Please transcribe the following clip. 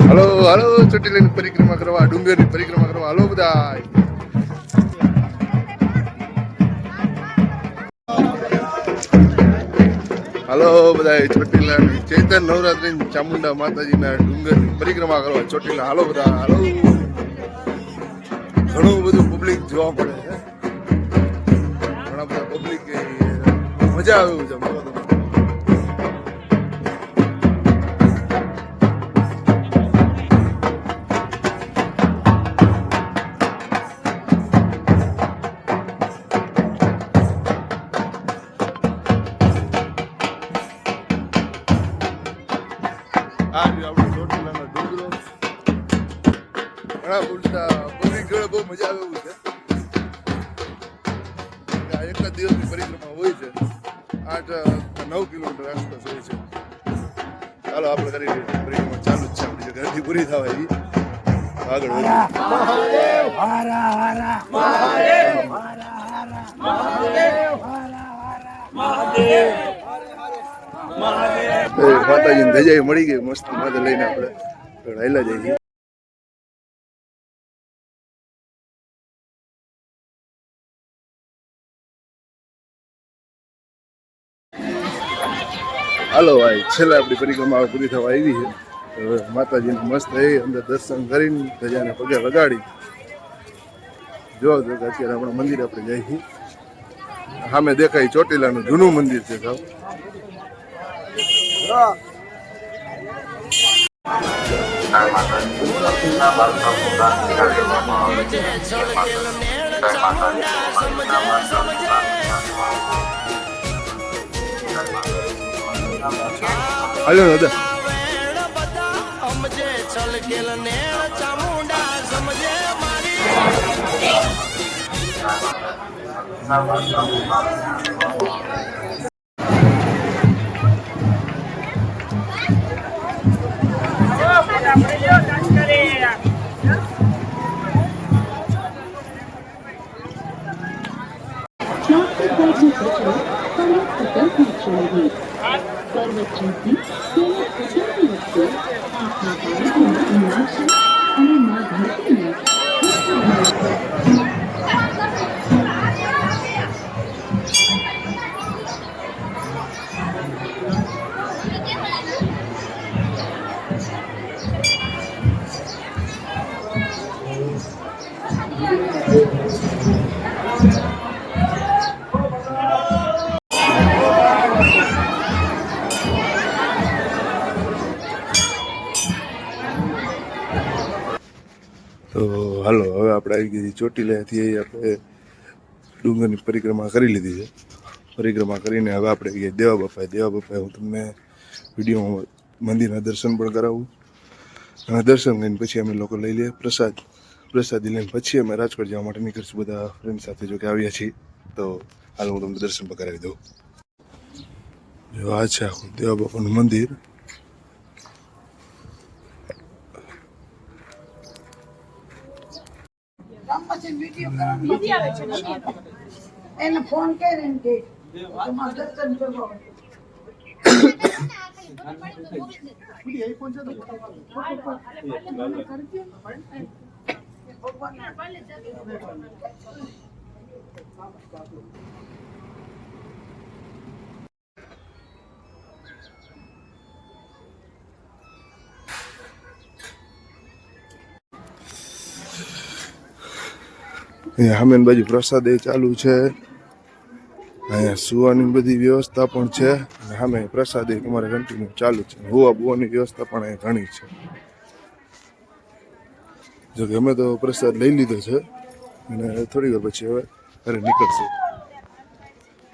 Hello hello ચોટીલાની પરિક્રમા કરવા, ડુંગરની પરિક્રમા કરવા. હલો બધા. હલો બધા, ચોટીલાની ચૈતન નવરાત્રી ચામુંડા માતાજીના ડુંગરની પરિક્રમા કરવા ચોટીલા. હાલો બધા, હાલો. ઘણું બધું પબ્લિક જોવા મળે છે, ઘણા બધા પબ્લિક, મજા આવે એવું છે. આપણે ચોટીલાનો ડુંગરો, ઘણા બધા પબ્લિક જોડે બહુ મજા આવે એવું છે. એક જ દિવસની પરિક્રમા હોય છે, 8-9 કિલોમીટર આસપાસ હોય છે. ચાલો આપણે કરી પરિક્રમા ચાલુ જ છે, આપણી ઘરથી પૂરી થવા એવી. આગળ માતાજીની ધજાઈ મળી ગઈ મસ્ત, માથે લઈને આપણે હેલા જઈએ. હાલો ભાઈ, છેલ્લે આપણી પરિક્રમા પૂરી થવા આવી છે. માતાજીને મસ્ત અંદર દર્શન કરીને ધજાને પગે લગાડી જો અત્યારે આપણા મંદિર આપણે જઈએ છીએ. સામે દેખાય ચોટીલાનું જૂનું મંદિર છે સાહેબ. હાલો દાદા. તો હાલો, હવે આપણે આવી ગઈ ચોટીલાથી આપણે ડુંગરની પરિક્રમા કરી લીધી છે. પરિક્રમા કરીને હવે આપણે આવી ગયા દેવા બાપાએ હું તમને વિડીયોમાં મંદિરના દર્શન પણ કરાવું, અને દર્શન કરીને પછી અમે લોકો લઈ લઈએ પ્રસાદી લઈને પછી અમે રાજકોટ જવા માટે નીકળશું બધા ફ્રેન્ડ સાથે. જો કે આવ્યા છીએ તો હાલ હું તમને દર્શન પણ કરાવી દઉં. જો આ છે આખું દેવા બાપાનું મંદિર. એને ફોન કરીને કે તમારે દર્શન કરવા સામે બાજુ પ્રસાદ ચાલુ છે, અહીંયા સુવાની બધી વ્યવસ્થા પણ છે, અને સામે પ્રસાદ તમારે કન્ટિન્યુ ચાલુ છે. હોવાની વ્યવસ્થા પણ અહીંયા ઘણી છે. જો કે અમે તો પ્રસાદ લઈ લીધો છે અને થોડી વાર પછી હવે ઘરે નીકળશું.